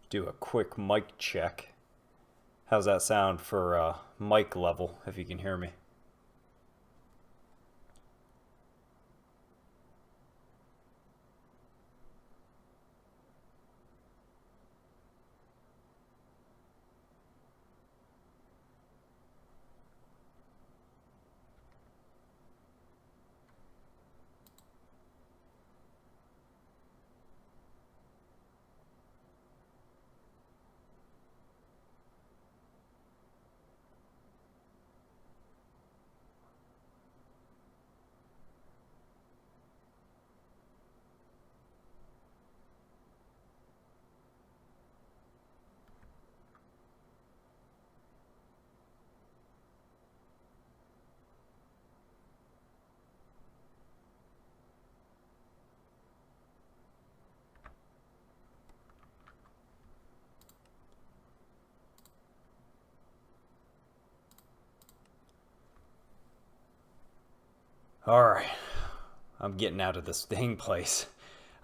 do a quick mic check. How's that sound for mic level, if you can hear me? Alright, I'm getting out of this dang place.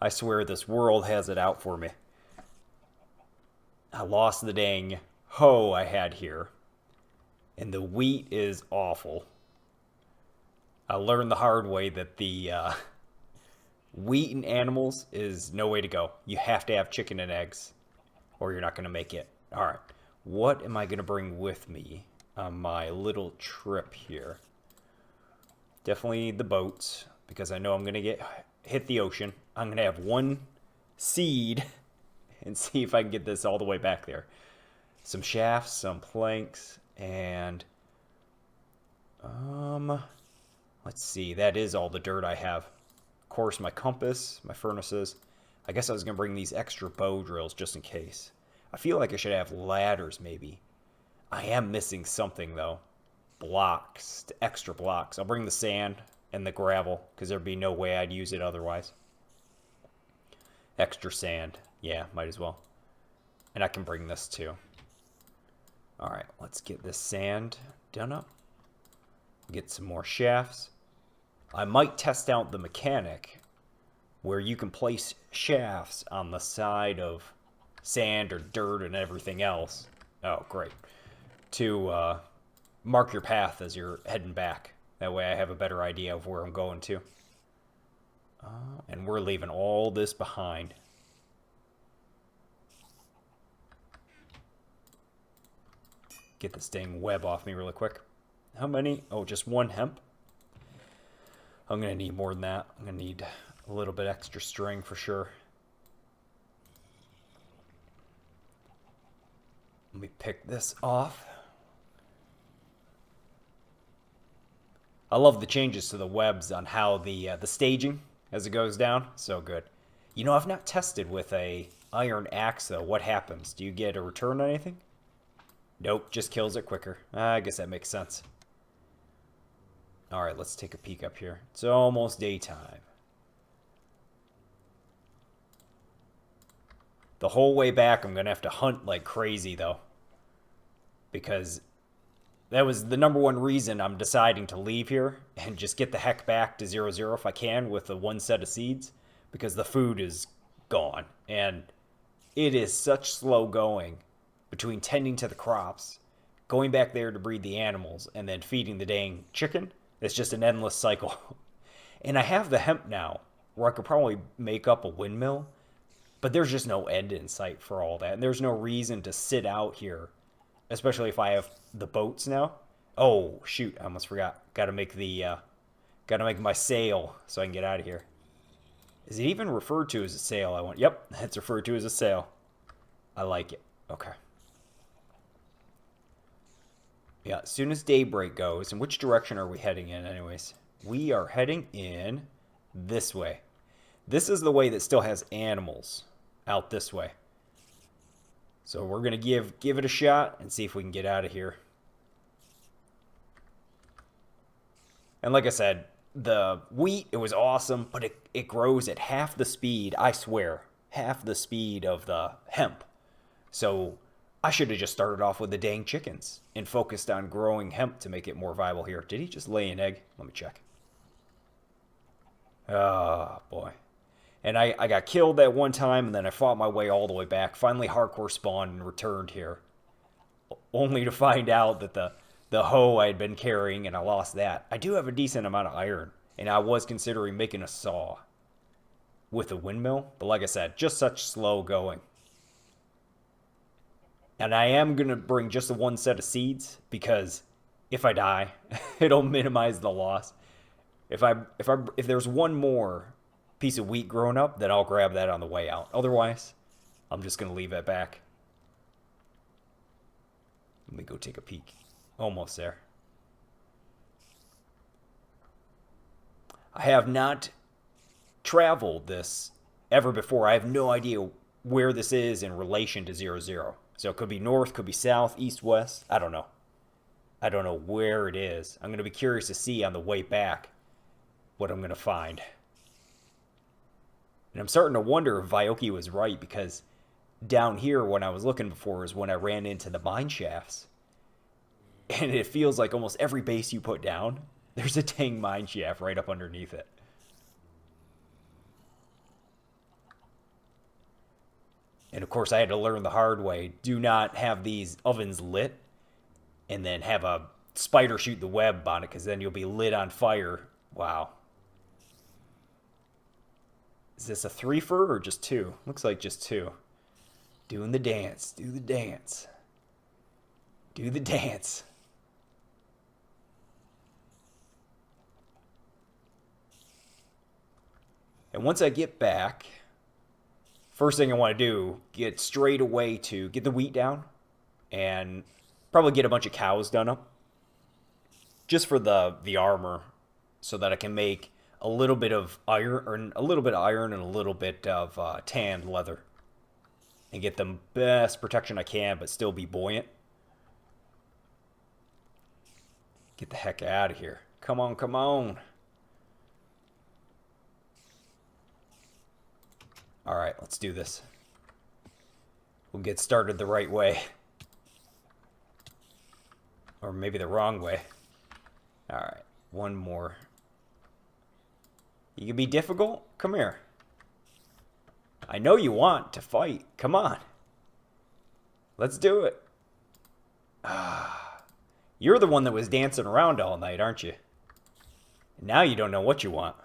I swear this world has it out for me. I lost the dang hoe I had here, and the wheat is awful. I learned the hard way that the wheat and animals is no way to go. You have to have chicken and eggs, or you're not going to make it. Alright, what am I going to bring with me on my little trip here? Definitely the boats, because I know I'm going to hit the ocean. I'm going to have one seed and see if I can get this all the way back there. Some shafts, some planks, and let's see. That is all the dirt I have. Of course, my compass, my furnaces. I guess I was going to bring these extra bow drills just in case. I feel like I should have ladders maybe. I am missing something though. Blocks, extra blocks. I'll bring the sand and the gravel because there'd be no way I'd use it otherwise. Extra sand. Yeah, might as well. And I can bring this too. Alright, let's get this sand done up. Get some more shafts. I might test out the mechanic where you can place shafts on the side of sand or dirt and everything else. Oh, great. To mark your path as you're heading back. That way I have a better idea of where I'm going to. And we're leaving all this behind. Get this dang web off me really quick. How many? Oh, just one hemp? I'm going to need more than that. I'm going to need a little bit extra string for sure. Let me pick this off. I love the changes to the webs on how the staging as it goes down. So good. You know, I've not tested with a iron axe though. What happens? Do you get a return on anything? Nope, just kills it quicker. I guess that makes sense. Alright, let's take a peek up here. It's almost daytime. The whole way back I'm going to have to hunt like crazy though. Because that was the number one reason I'm deciding to leave here and just get the heck back to 0-0 if I can with the one set of seeds. Because the food is gone. And it is such slow going between tending to the crops, going back there to breed the animals, and then feeding the dang chicken. It's just an endless cycle. And I have the hemp now, where I could probably make up a windmill, but there's just no end in sight for all that. And there's no reason to sit out here, especially if I have the boats now. Oh, shoot, I almost forgot. Gotta make my sail so I can get out of here. Is it even referred to as a sail? Yep, it's referred to as a sail. I like it. Okay. Yeah, as soon as daybreak goes, in which direction are we heading in anyways? We are heading in this way. This is the way that still has animals out this way. So we're going to give it a shot and see if we can get out of here. And like I said, the wheat, it was awesome, but it grows at half the speed, I swear, half the speed of the hemp. So I should have just started off with the dang chickens and focused on growing hemp to make it more viable here. Did he just lay an egg? Let me check. Oh, boy. And I got killed that one time, and then I fought my way all the way back. Finally, hardcore spawned and returned here, only to find out that the hoe I had been carrying, and I lost that. I do have a decent amount of iron, and I was considering making a saw with a windmill, but like I said, just such slow going. And I am gonna bring just the one set of seeds because if I die, it'll minimize the loss. If there's one more piece of wheat growing up, then I'll grab that on the way out. Otherwise, I'm just gonna leave it back. Let me go take a peek. Almost there. I have not traveled this ever before. I have no idea where this is in relation to 00. So it could be north, could be south, east, west. I don't know. I don't know where it is. I'm going to be curious to see on the way back what I'm going to find. And I'm starting to wonder if Vyoki was right, because down here when I was looking before is when I ran into the mine shafts. And it feels like almost every base you put down, there's a dang mine shaft right up underneath it. And of course I had to learn the hard way. Do not have these ovens lit and then have a spider shoot the web on it, because then you'll be lit on fire. Wow. Is this a threefer or just two? Looks like just two. Doing the dance. Do the dance. Do the dance. And once I get back, first thing I want to do, get straight away to get the wheat down and probably get a bunch of cows done up just for the armor, so that I can make a little bit of iron, or a little bit of iron and a little bit of tanned leather, and get the best protection I can but still be buoyant. Get the heck out of here. Come on, come on. Alright, let's do this. We'll get started the right way. Or maybe the wrong way. Alright, one more. You can be difficult? Come here. I know you want to fight. Come on. Let's do it. You're the one that was dancing around all night, aren't you? Now you don't know what you want.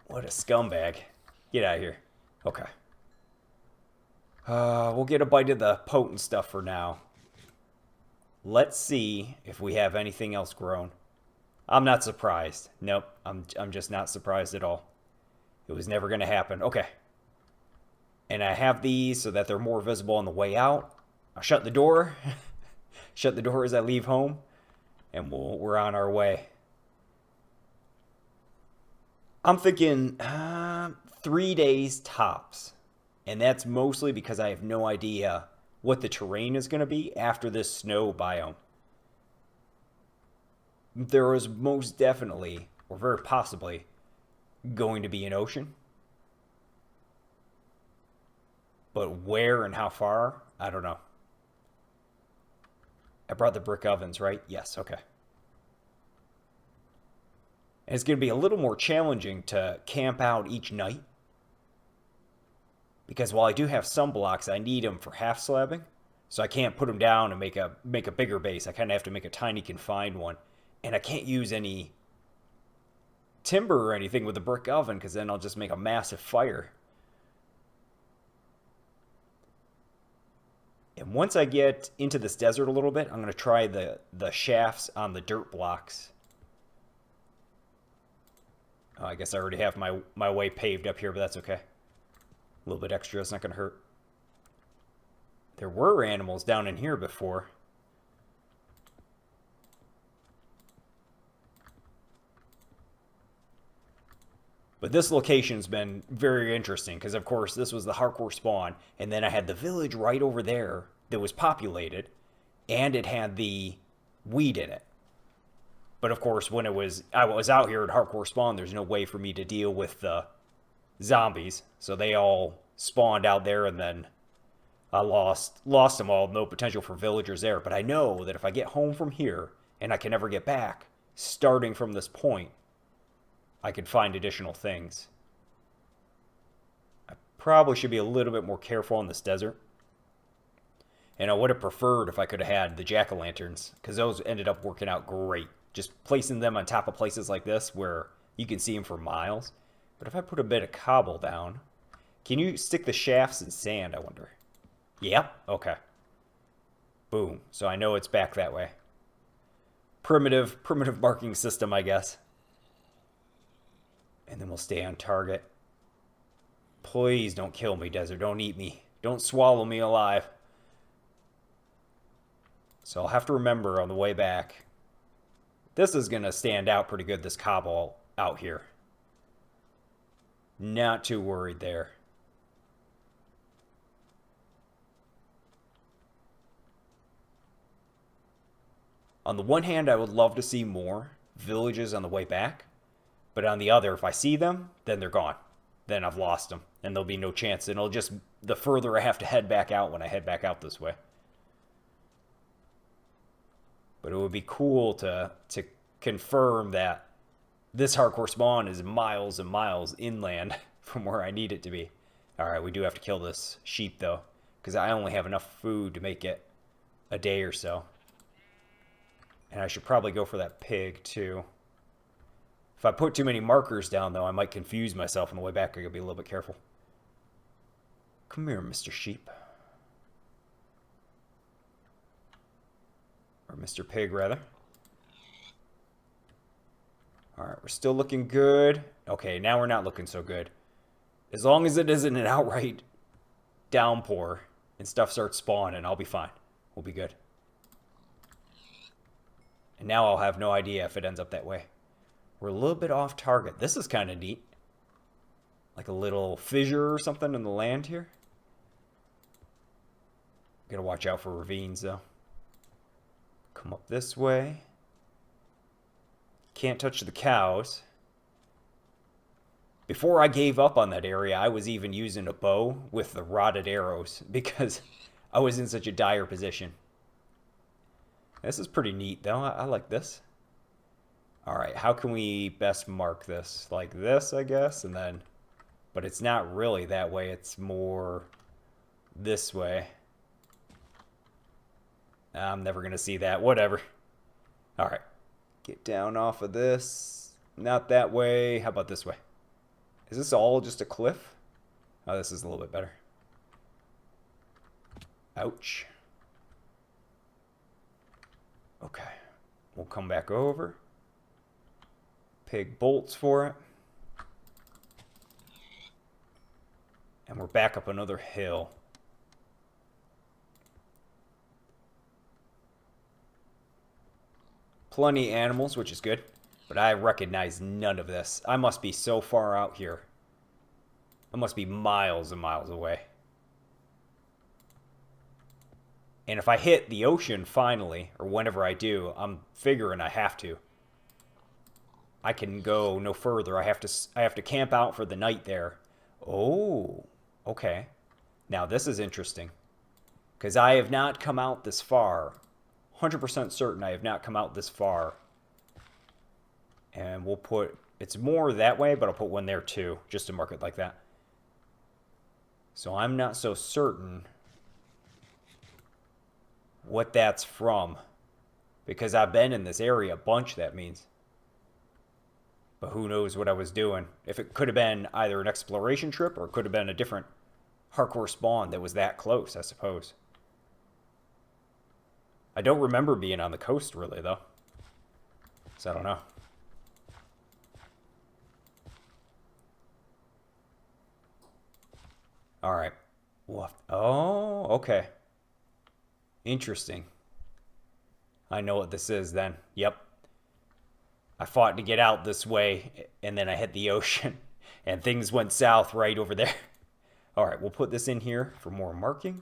What a scumbag. Get out of here. Okay. We'll get a bite of the potent stuff for now. Let's see if we have anything else grown. I'm not surprised. Nope, I'm just not surprised at all. It was never going to happen. Okay. And I have these so that they're more visible on the way out. I'll shut the door. Shut the door as I leave home. And we're on our way. I'm thinking 3 days tops. And that's mostly because I have no idea what the terrain is going to be after this snow biome. There is most definitely, or very possibly, going to be an ocean. But where and how far, I don't know. I brought the brick ovens, right? Yes, okay. And it's going to be a little more challenging to camp out each night, because while I do have some blocks, I need them for half slabbing. So I can't put them down and make a bigger base. I kind of have to make a tiny confined one. And I can't use any timber or anything with the brick oven, because then I'll just make a massive fire. And once I get into this desert a little bit, I'm going to try the shafts on the dirt blocks. Oh, I guess I already have my way paved up here, but that's okay. A little bit extra, it's not going to hurt. There were animals down in here before. But this location's been very interesting, because of course this was the hardcore spawn, and then I had the village right over there that was populated, and it had the weed in it. But of course, when I was out here at hardcore spawn, there's no way for me to deal with the zombies, so they all spawned out there, and then I lost them all. No potential for villagers there. But I know that if I get home from here and I can never get back, starting from this point, I could find additional things. I probably should be a little bit more careful in this desert. And I would have preferred if I could have had the jack-o'-lanterns, because those ended up working out great. Just placing them on top of places like this where you can see them for miles. But if I put a bit of cobble down, can you stick the shafts in sand, I wonder? Yep, okay. Boom, so I know it's back that way. Primitive marking system, I guess. And then we'll stay on target. Please don't kill me, desert. Don't eat me. Don't swallow me alive. So I'll have to remember on the way back. This is going to stand out pretty good, this cobble out here. Not too worried there. On the one hand, I would love to see more villages on the way back. But on the other, if I see them, then they're gone. Then I've lost them. And there'll be no chance. And it'll just, the further I have to head back out when I head back out this way. But it would be cool to confirm that this hardcore spawn is miles and miles inland from where I need it to be. Alright, we do have to kill this sheep though, because I only have enough food to make it a day or so. And I should probably go for that pig too. If I put too many markers down though, I might confuse myself on the way back. I gotta be a little bit careful. Come here, Mr. Sheep. Or Mr. Pig, rather. Alright, we're still looking good. Okay, now we're not looking so good. As long as it isn't an outright downpour and stuff starts spawning, I'll be fine. We'll be good. And now I'll have no idea if it ends up that way. We're a little bit off target. This is kind of neat. Like a little fissure or something in the land here. Gotta watch out for ravines, though. Come up this way. Can't touch the cows. Before I gave up on that area, I was even using a bow with the rotted arrows because I was in such a dire position. This is pretty neat, though. I like this. Alright, how can we best mark this? Like this, I guess, and then... But it's not really that way. It's more this way. I'm never going to see that. Whatever. Alright. Get down off of this. Not that way. How about this way? Is this all just a cliff? Oh, this is a little bit better. Ouch. Okay. We'll come back over. Pig bolts for it. And we're back up another hill. Plenty of animals, which is good. But I recognize none of this. I must be so far out here. I must be miles and miles away. And if I hit the ocean finally, or whenever I do, I'm figuring I have to. I can go no further. I have to camp out for the night there. Oh, okay. Now this is interesting. Because I have not come out this far. 100% certain I have not come out this far. And we'll put... It's more that way, but I'll put one there too. Just to mark it like that. So I'm not so certain what that's from. Because I've been in this area a bunch, that means. But who knows what I was doing. If it could have been either an exploration trip or it could have been a different hardcore spawn that was that close, I suppose. I don't remember being on the coast, really, though. So I don't know. Alright. Oh, okay. Interesting. I know what this is, then. Yep. I fought to get out this way, and then I hit the ocean, and things went south right over there. Alright, we'll put this in here for more marking.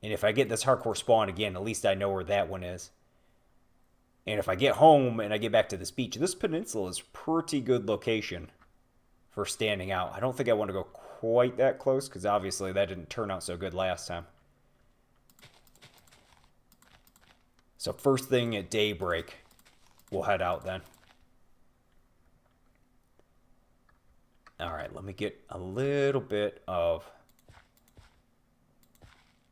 And if I get this hardcore spawn again, at least I know where that one is. And if I get home and I get back to this beach, this peninsula is pretty good location for standing out. I don't think I want to go quite that close, because obviously that didn't turn out so good last time. So first thing at daybreak, we'll head out then. All right, let me get a little bit of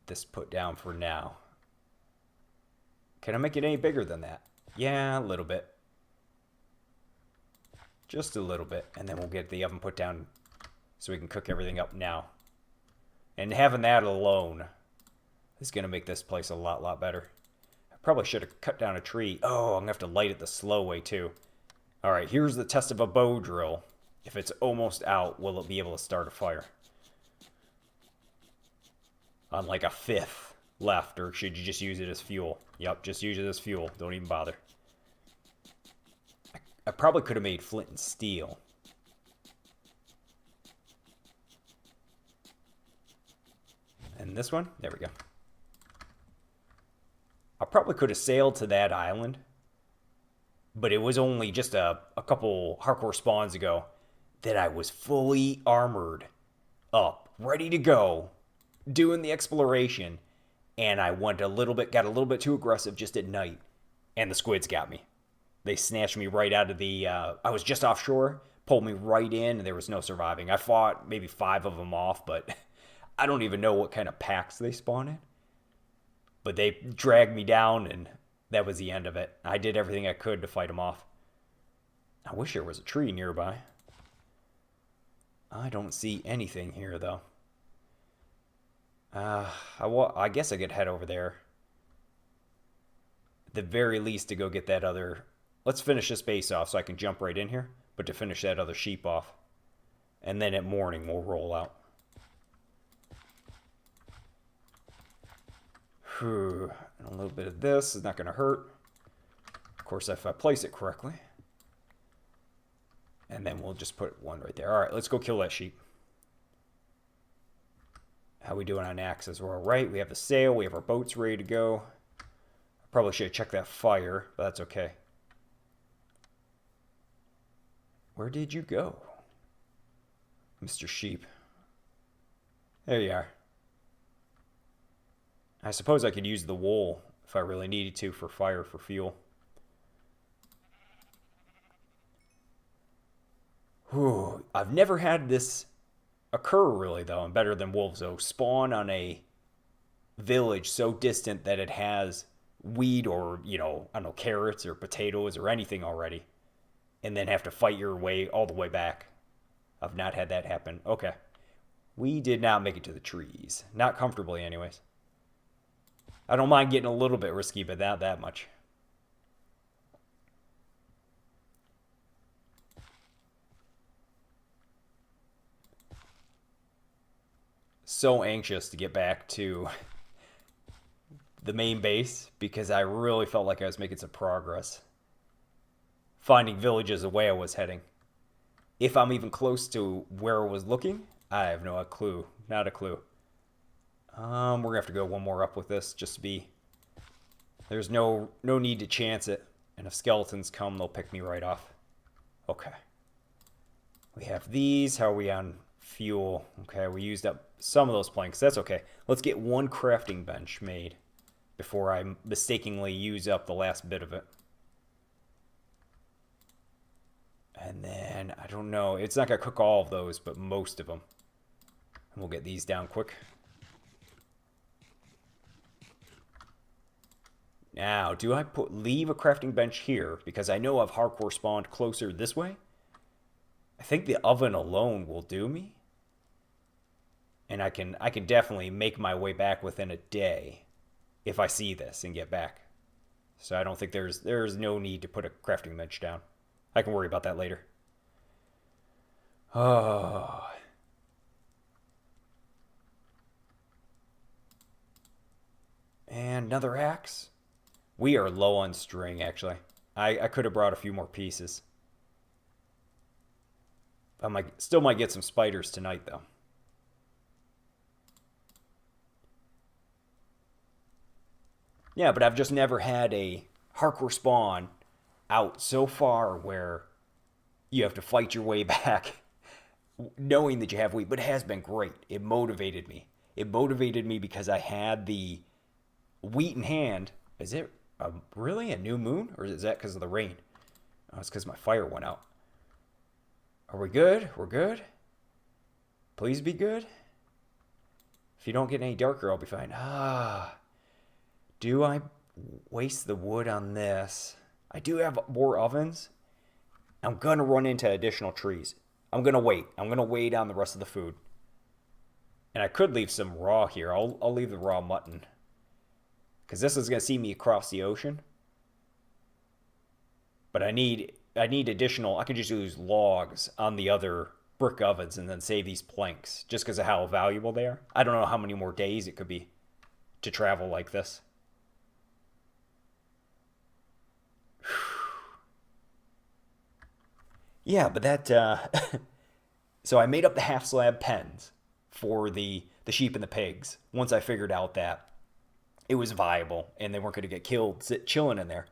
this put down for now. Can I make it any bigger than that? Yeah, a little bit. Just a little bit. And then we'll get the oven put down so we can cook everything up now. And having that alone is going to make this place a lot better. I probably should have cut down a tree. Oh, I'm going to have to light it the slow way too. All right, here's the test of a bow drill. If it's almost out, will it be able to start a fire? On like a fifth left, or should you just use it as fuel? Yep, just use it as fuel. Don't even bother. I probably could have made flint and steel. And this one? There we go. I probably could have sailed to that island, but it was only just a couple hardcore spawns ago that I was fully armored up, ready to go, doing the exploration, and I got a little bit too aggressive just at night, and the squids got me. They snatched me right out of the, I was just offshore, pulled me right in, and there was no surviving. I fought maybe 5 of them off, but I don't even know what kind of packs they spawn in. But they dragged me down, and that was the end of it. I did everything I could to fight them off. I wish there was a tree nearby. I don't see anything here, though. I guess I could head over there. At the very least, to go get that other... Let's finish this base off so I can jump right in here. But to finish that other sheep off. And then at morning, we'll roll out. Whew. And a little bit of this is not going to hurt. Of course, if I place it correctly. And then we'll just put one right there. All right, let's go kill that sheep. How we doing on axes? We're all right. We have the sail. We have our boats ready to go. I probably should have checked that fire, but that's okay. Where did you go, Mr. Sheep? There you are. I suppose I could use the wool if I really needed to for fire, for fuel. Whew. I've never had this occur, really, though. I'm better than wolves, though. Spawn on a village so distant that it has wheat or, I don't know, carrots or potatoes or anything already. And then have to fight your way all the way back. I've not had that happen. Okay. We did not make it to the trees. Not comfortably, anyways. I don't mind getting a little bit risky, but not that much. So anxious to get back to the main base because I really felt like I was making some progress. Finding villages the way I was heading. If I'm even close to where I was looking, I have no clue. Not a clue. We're gonna have to go one more up with this just to be. There's no need to chance it. And if skeletons come, they'll pick me right off. Okay. We have these. How are we on fuel? Okay, we used up some of those planks. That's okay. Let's get one crafting bench made before I mistakenly use up the last bit of it. And then, I don't know. It's not going to cook all of those, but most of them. And we'll get these down quick. Now, do I leave a crafting bench here? Because I know I've hardcore spawned closer this way. I think the oven alone will do me. And I can definitely make my way back within a day if I see this and get back. So I don't think there's no need to put a crafting bench down. I can worry about that later. Oh. And another axe. We are low on string, actually. I could have brought a few more pieces. I still might get some spiders tonight, though. Yeah, but I've just never had a hardcore spawn out so far where you have to fight your way back knowing that you have wheat. But it has been great. It motivated me. It motivated me because I had the wheat in hand. Is it really a new moon? Or is that because of the rain? Oh, it's because my fire went out. Are we good? We're good? Please be good. If you don't get any darker, I'll be fine. Do I waste the wood on this? I do have more ovens. I'm gonna run into additional trees. I'm gonna wait. I'm gonna wait on the rest of the food. And I could leave some raw here. I'll leave the raw mutton. Because this is gonna see me across the ocean. But I need additional. I could just use logs on the other brick ovens and then save these planks just because of how valuable they are. I don't know how many more days it could be to travel like this. Yeah, but that so I made up the half slab pens for the sheep and the pigs once I figured out that it was viable and they weren't going to get killed chilling in there.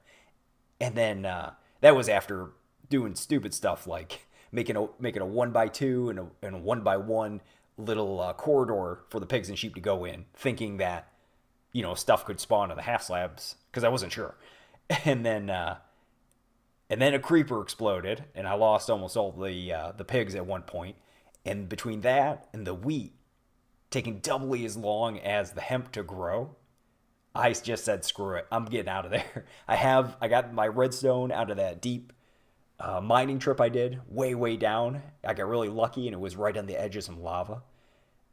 And then that was after doing stupid stuff like making a 1x2 and a 1x1 little corridor for the pigs and sheep to go in, thinking that stuff could spawn in the half slabs because I wasn't sure. And then a creeper exploded, and I lost almost all the pigs at one point. And between that and the wheat taking doubly as long as the hemp to grow, I just said, screw it. I'm getting out of there. I got my redstone out of that deep mining trip I did way down. I got really lucky, and it was right on the edge of some lava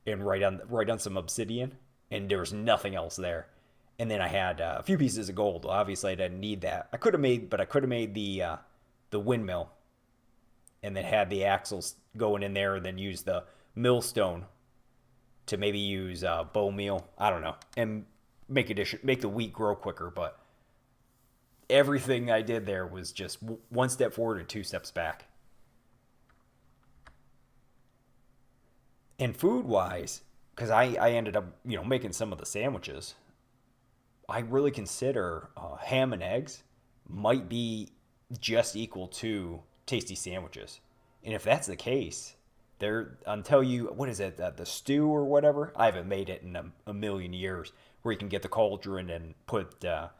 and right on some obsidian, and there was nothing else there. And then I had a few pieces of gold. Obviously, I didn't need that. I could have made the windmill, and then had the axles going in there, and then use the millstone to maybe use bone meal. I don't know, and make the wheat grow quicker. But everything I did there was just one step forward and two steps back. And food wise, because I ended up making some of the sandwiches. I really consider ham and eggs might be just equal to tasty sandwiches. And if that's the case, until you, what is it, the stew or whatever? I haven't made it in a million years, where you can get the cauldron and put the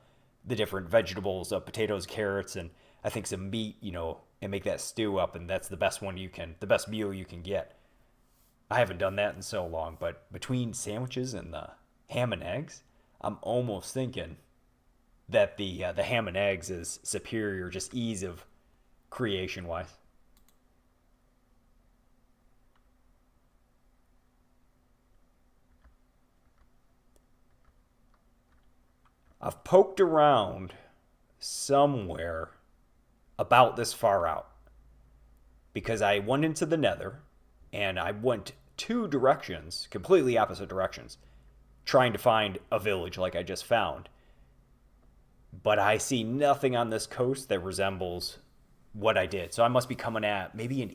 different vegetables, potatoes, carrots, and I think some meat, and make that stew up, and that's the best the best meal you can get. I haven't done that in so long, but between sandwiches and the ham and eggs, I'm almost thinking that the ham and eggs is superior, just ease of creation wise. I've poked around somewhere about this far out because I went into the nether and I went two directions, completely opposite directions, trying to find a village like I just found. But I see nothing on this coast that resembles what I did. So I must be coming at maybe an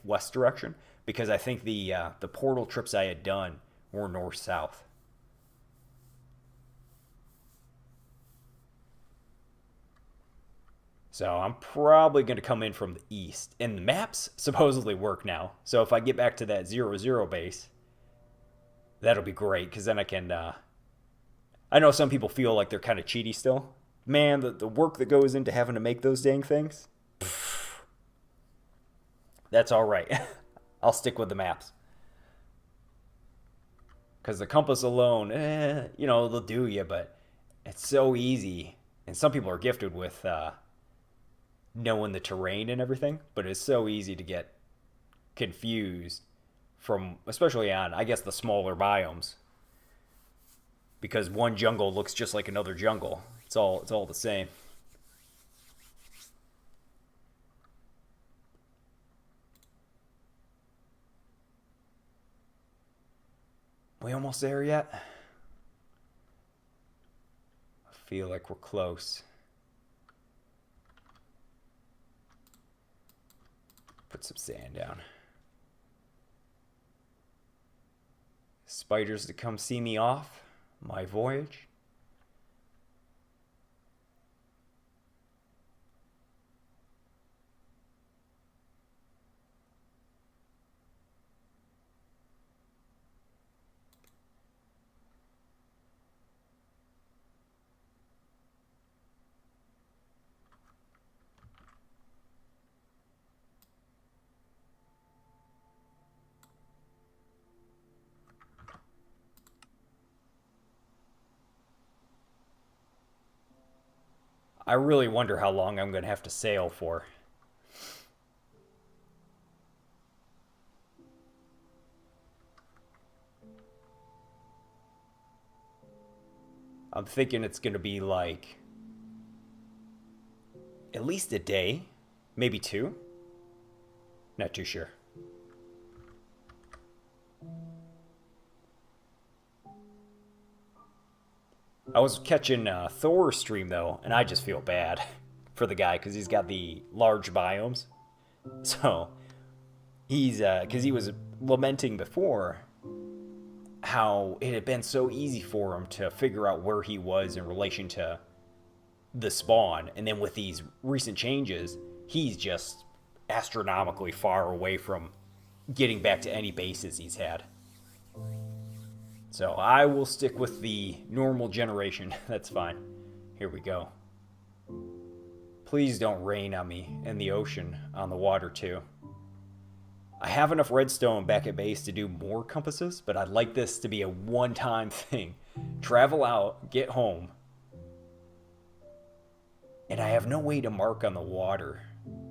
west direction, because I think the portal trips I had done were north south. So I'm probably going to come in from the east. And the maps supposedly work now. So if I get back to that 0, 0 base, that'll be great, because then I can. I know some people feel like they're kind of cheaty still. Man, the work that goes into having to make those dang things, that's all right. I'll stick with the maps. Because the compass alone, they'll do you, but it's so easy. And some people are gifted with knowing the terrain and everything, but it's so easy to get confused from, especially on, I guess, the smaller biomes, because one jungle looks just like another jungle. It's all the same. We almost there yet? I feel like we're close. Put some sand down. Spiders to come see me off my voyage. I really wonder how long I'm going to have to sail for. I'm thinking it's going to be like at least a day, maybe 2. Not too sure. I was catching Thor's stream though, and I just feel bad for the guy because he's got the large biomes. So he's because he was lamenting before how it had been so easy for him to figure out where he was in relation to the spawn, and then with these recent changes, he's just astronomically far away from getting back to any bases he's had. So I will stick with the normal generation. That's fine. Here we go. Please don't rain on me in the ocean, on the water too. I have enough redstone back at base to do more compasses, but I'd like this to be a one-time thing. Travel out, get home. And I have no way to mark on the water,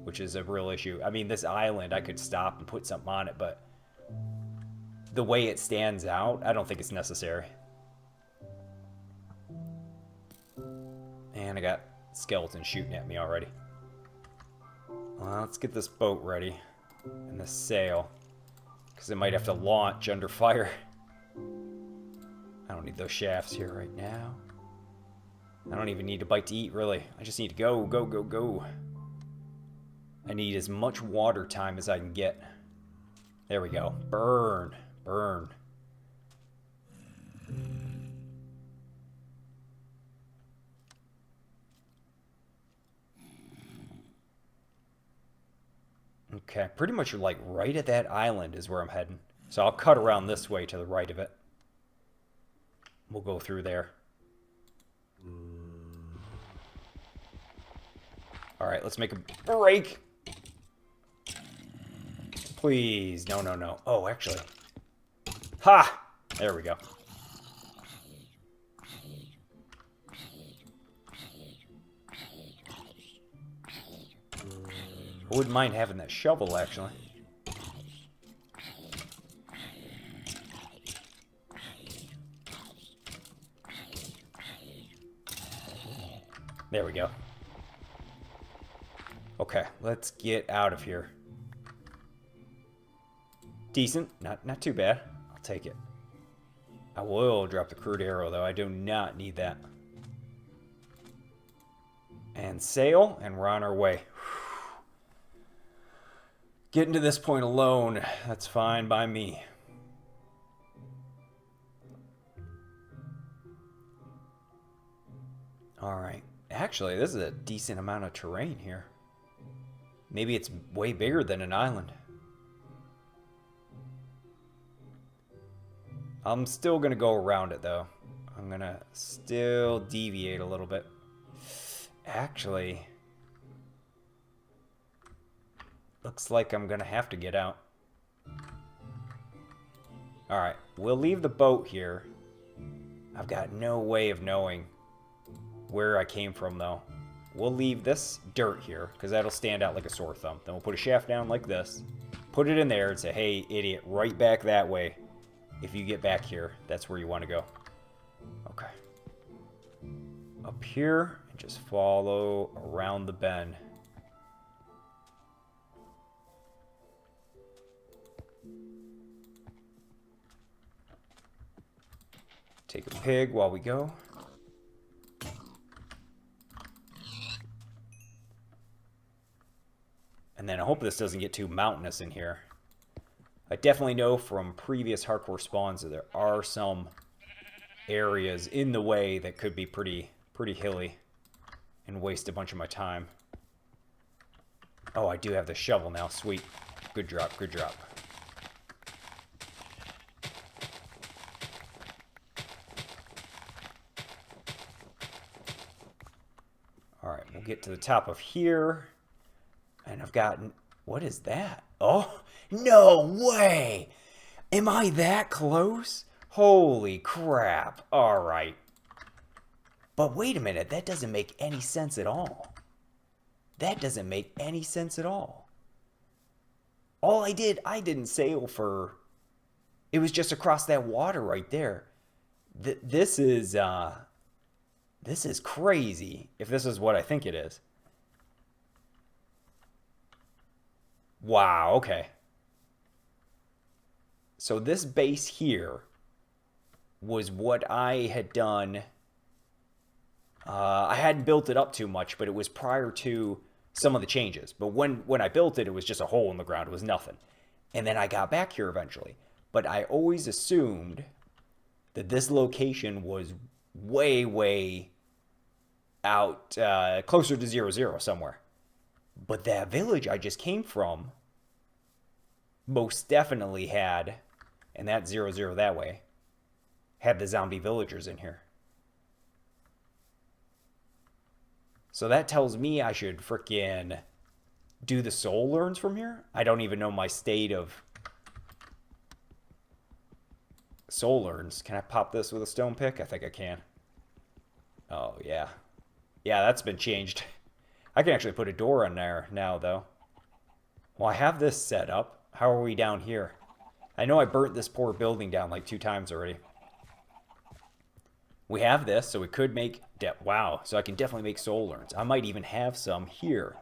which is a real issue. I mean, this island, I could stop and put something on it, but the way it stands out, I don't think it's necessary. And I got skeletons shooting at me already. Well, let's get this boat ready. And this sail. Because it might have to launch under fire. I don't need those shafts here right now. I don't even need a bite to eat, really. I just need to go, go, go, go. I need as much water time as I can get. There we go. Burn. Burn. Okay, pretty much like right at that island is where I'm heading. So I'll cut around this way to the right of it. We'll go through there. Alright, let's make a break. Please. No, no, no. Oh, actually. Ha! There we go. I wouldn't mind having that shovel, actually. There we go. Okay, let's get out of here. Decent. Not too bad. I'll take it. I will drop the crude arrow, though. I do not need that. And sail, and we're on our way. Getting to this point alone, that's fine by me. Alright. Actually, this is a decent amount of terrain here. Maybe it's way bigger than an island. I'm still going to go around it, though. I'm going to still deviate a little bit. Actually, looks like I'm going to have to get out. Alright, we'll leave the boat here. I've got no way of knowing where I came from, though. We'll leave this dirt here, because that'll stand out like a sore thumb. Then we'll put a shaft down like this. Put it in there and say, hey, idiot, right back that way. If you get back here, that's where you want to go. Okay. Up here, and just follow around the bend. Take a pig while we go. And then I hope this doesn't get too mountainous in here. I definitely know from previous hardcore spawns that there are some areas in the way that could be pretty hilly and waste a bunch of my time. Oh, I do have the shovel now. Sweet. Good drop, good drop. Alright, we'll get to the top of here. And I've gotten... What is that? Oh, no way! Am I that close? Holy crap. Alright. But wait a minute, that doesn't make any sense at all. That doesn't make any sense at all. All I didn't sail for... It was just across that water right there. This is crazy, if this is what I think it is. Wow, okay. So this base here was what I had done. I hadn't built it up too much, but it was prior to some of the changes. But when I built it, it was just a hole in the ground. It was nothing. And then I got back here eventually. But I always assumed that this location was way, way out, closer to 0-0 somewhere. But that village I just came from most definitely had, and that 0-0 that way, had the zombie villagers in here. So that tells me I should frickin' do the soul learns from here. I don't even know my state of soul learns. Can I pop this with a stone pick? I think I can. Oh, yeah. Yeah, that's been changed. I can actually put a door on there now, though. Well, I have this set up. How are we down here? I know I burnt this poor building down like 2 times already. We have this, so we could make... Wow, so I can definitely make soul learns. I might even have some here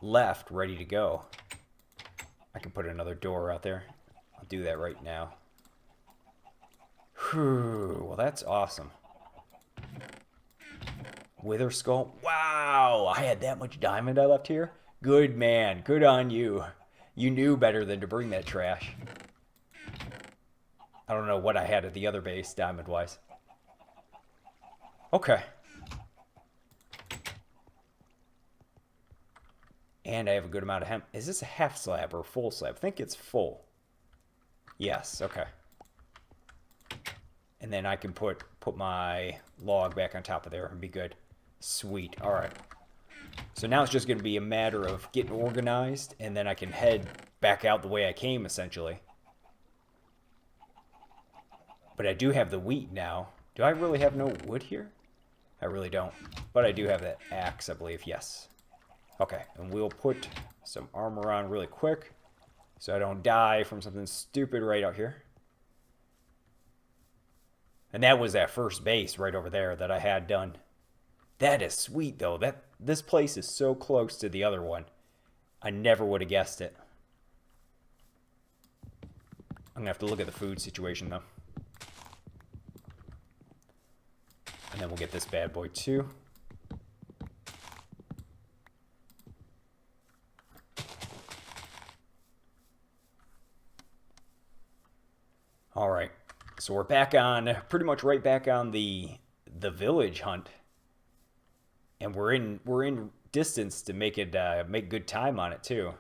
left, ready to go. I can put another door out there. I'll do that right now. Whew, well, that's awesome. Wither skull. Wow, I had that much diamond I left here? Good man, good on you. You knew better than to bring that trash. I don't know what I had at the other base, diamond-wise. Okay. And I have a good amount of hemp. Is this a half slab or a full slab? I think it's full. Yes, okay. And then I can put my log back on top of there and be good. Sweet. All right. So now it's just going to be a matter of getting organized, and then I can head back out the way I came, essentially. But I do have the wheat now. Do I really have no wood here? I really don't. But I do have that axe, I believe. Yes. Okay, and we'll put some armor on really quick so I don't die from something stupid right out here. And that was that first base right over there that I had done. That is sweet, though. This place is so close to the other one. I never would have guessed it. I'm going to have to look at the food situation, though. And then we'll get this bad boy, too. All right. So we're back on, pretty much right back on the village hunt. And we're in distance to make it make good time on it too.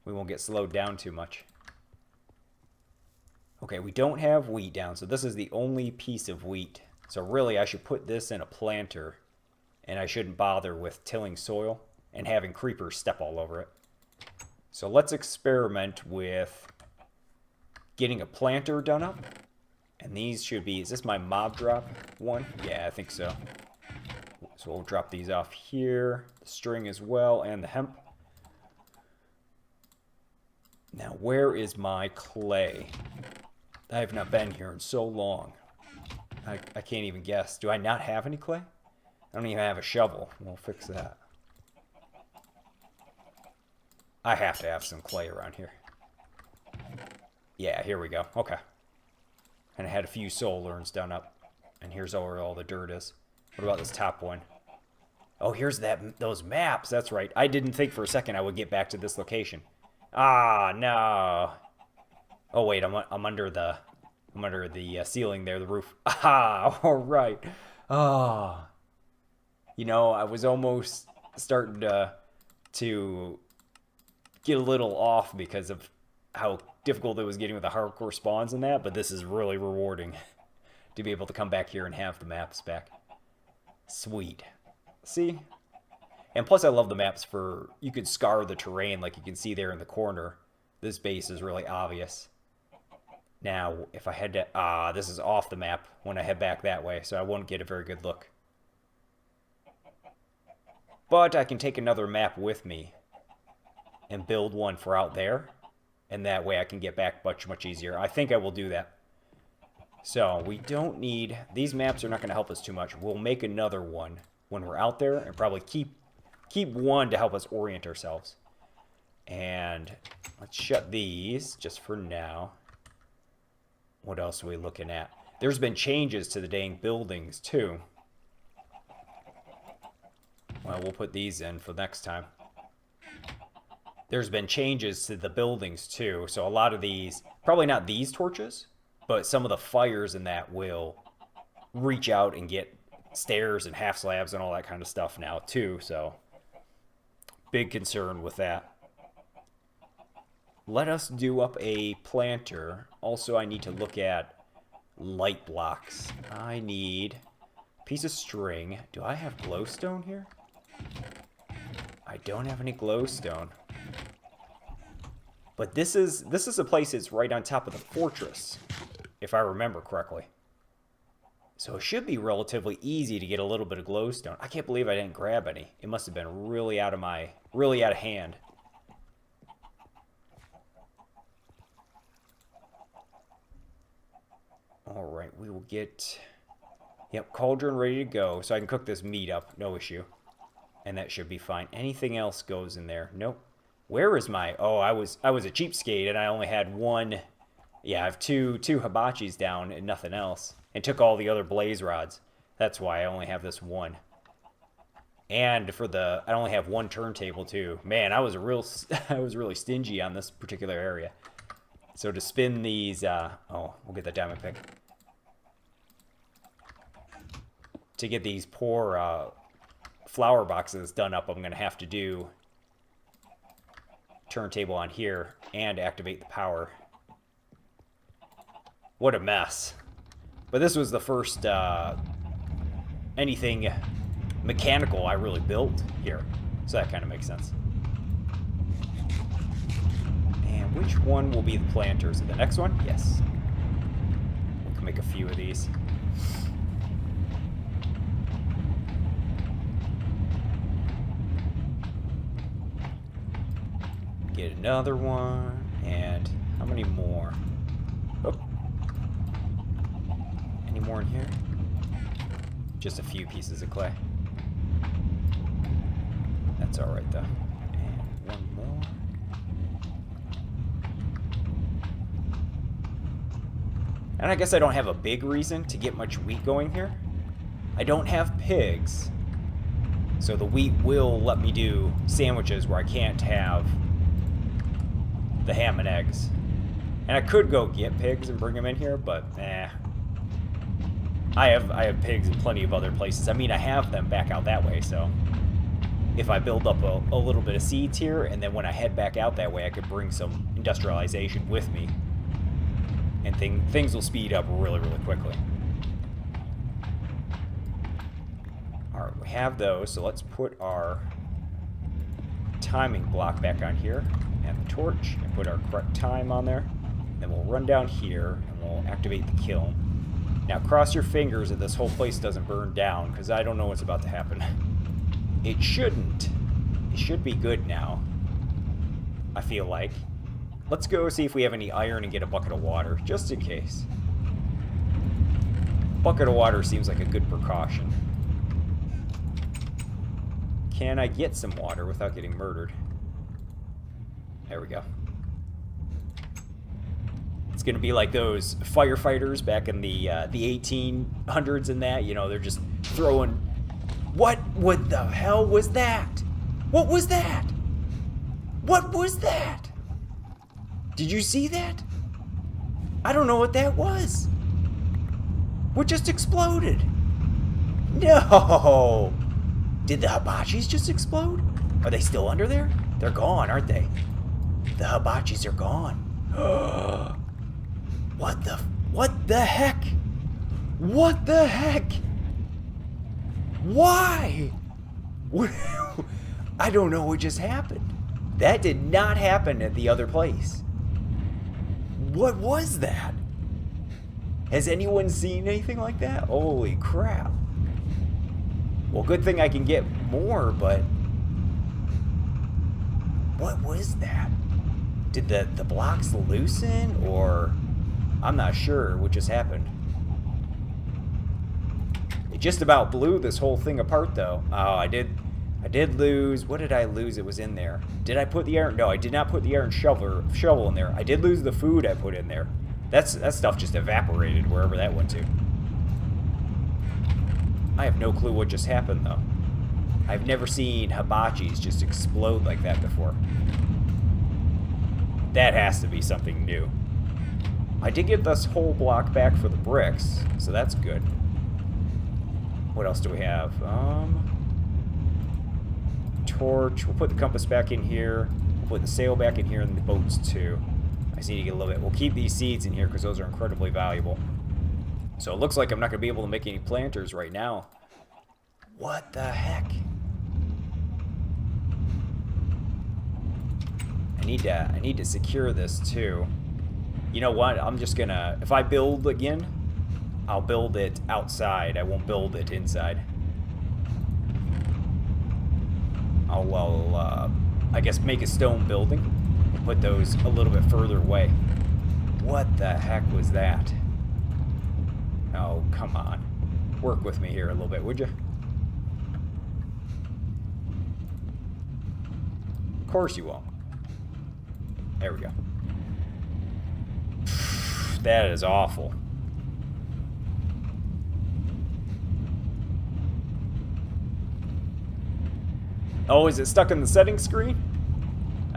We won't get slowed down too much. Okay, we don't have wheat down, so this is the only piece of wheat. So really I should put this in a planter, and I shouldn't bother with tilling soil and having creepers step all over it. So let's experiment with getting a planter done up. And these should be, is this my mob drop one? Yeah, I think so. So we'll drop these off here, the string as well, and the hemp. Now, where is my clay? I have not been here in so long. I can't even guess. Do I not have any clay? I don't even have a shovel. We'll fix that. I have to have some clay around here. Yeah, here we go. Okay. And I had a few soul urns done up. And here's where all the dirt is. What about this top one? Oh, here's those maps. That's right. I didn't think for a second I would get back to this location. Ah, no. Oh wait, I'm under the ceiling there, the roof. Ah, all right. Ah. You know, I was almost starting to get a little off because of how difficult it was getting with the hardcore spawns and that, but this is really rewarding to be able to come back here and have the maps back. Sweet. See? And plus I love the maps for, you could scar the terrain like you can see there in the corner. This base is really obvious. Now, if I head to... this is off the map when I head back that way, so I won't get a very good look. But I can take another map with me and build one for out there. And that way I can get back much, much easier. I think I will do that. So, we don't need... These maps are not going to help us too much. We'll make another one when we're out there and probably keep one to help us orient ourselves. And let's shut these just for now. What else are we looking at? There's been changes to the dang buildings, too. Well, we'll put these in for next time. There's been changes to the buildings, too. So a lot of these, probably not these torches, but some of the fires in that will reach out and get stairs and half slabs and all that kind of stuff now, too. So, big concern with that. Let us do up a planter. Also, I need to look at light blocks. I need a piece of string. Do I have glowstone here? I don't have any glowstone. But this is a place that's right on top of the fortress, if I remember correctly. So it should be relatively easy to get a little bit of glowstone. I can't believe I didn't grab any. It must have been really out of hand. Alright, we will get... Yep, cauldron ready to go. So I can cook this meat up, no issue. And that should be fine. Anything else goes in there? Nope. Where is my... Oh, I was a cheapskate and I only had one... Yeah, I have two hibachis down and nothing else. And took all the other blaze rods. That's why I only have this one. And for the... I only have one turntable too. Man, I was really stingy on this particular area. So to spin these... oh, we'll get the diamond pick. To get these poor flower boxes done up, I'm going to have to do turntable on here and activate the power. What a mess. But this was the first anything mechanical I really built here. So that kind of makes sense. And which one will be the planters? The next one? Yes. We can make a few of these. Get another one. And how many more? Oh. Any more in here? Just a few pieces of clay. That's alright though. And one more. And I guess I don't have a big reason to get much wheat going here. I don't have pigs. So the wheat will let me do sandwiches where I can't have the ham and eggs. And I could go get pigs and bring them in here, but I have pigs in plenty of other places. I mean, I have them back out that way, so if I build up a little bit of seeds here, and then when I head back out that way, I could bring some industrialization with me. And things will speed up really, really quickly. Alright, we have those, so let's put our timing block back on here, and the torch, and put our correct time on there. Then we'll run down here, and we'll activate the kiln. Now, cross your fingers that this whole place doesn't burn down, because I don't know what's about to happen. It shouldn't. It should be good now, I feel like. Let's go see if we have any iron and get a bucket of water, just in case. Bucket of water seems like a good precaution. Can I get some water without getting murdered? There we go. It's gonna be like those firefighters back in the 1800s and that, you know, they're just throwing... What the hell was that? What was that? What was that? Did you see that? I don't know what that was. What just exploded? No! Did the hibachis just explode? Are they still under there? They're gone, aren't they? The hibachis are gone. What the heck? What the heck? Why? I don't know what just happened. That did not happen at the other place. What was that? Has anyone seen anything like that? Holy crap. Well, good thing I can get more, but... What was that? Did the blocks loosen, or... I'm not sure what just happened. It just about blew this whole thing apart, though. Oh, I did lose... What did I lose? It was in there. Did I put the iron... No, I did not put the iron shovel in there. I did lose the food I put in there. That stuff just evaporated wherever that went to. I have no clue what just happened, though. I've never seen hibachis just explode like that before. That has to be something new. I did get this whole block back for the bricks, so that's good. What else do we have? Torch. We'll put the compass back in here. We'll put the sail back in here and the boats too. I just need to get a little bit. We'll keep these seeds in here because those are incredibly valuable. So it looks like I'm not going to be able to make any planters right now. What the heck? I need to secure this too. You know what? I'm just gonna... If I build again, I'll build it outside. I won't build it inside. I'll I guess make a stone building and put those a little bit further away. What the heck was that? Oh, come on. Work with me here a little bit, would you? Of course you won't. There we go. That is awful. Oh, is it stuck in the settings screen?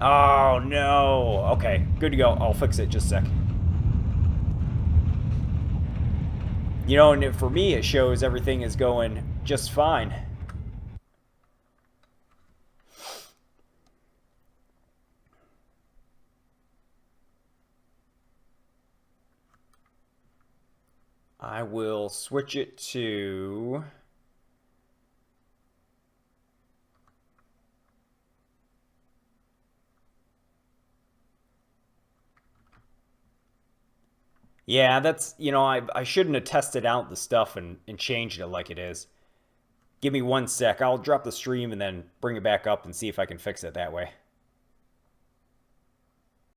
Oh, no. Okay, good to go. I'll fix it just a sec. You know, and for me, it shows everything is going just fine. I will switch it to... Yeah, that's, you know, I shouldn't have tested out the stuff and changed it like it is. Give me 1 sec. I'll drop the stream and then bring it back up and see if I can fix it that way.